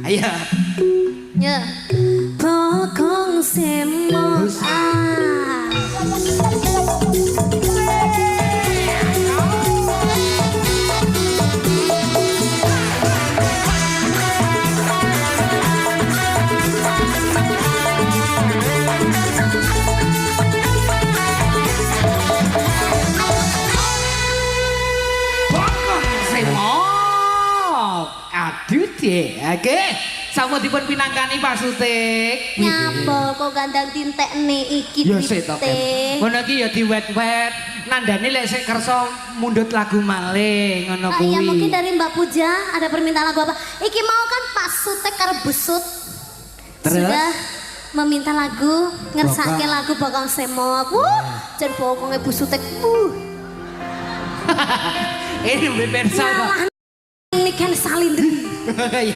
Ayo. Ya. Bokong semok. Aduh deh, oke. Sama dipun pinangkani Pak Sutik. Nyapa kok gandang tintek nih iki Ya sik to. Ngono iki ya diwet-wet. Nandane lek sik kersa mundhut lagu malih ngono kuwi. Ya mungkin dari Mbak Puja ada permintaan lagu apa? Iki mau kan Pak Sutek karo Busut. Terus? Sudah meminta lagu, ngersake lagu Bokong Semok. Jan bokonge Busutek. Ini pemirsa. Ini kan salindri.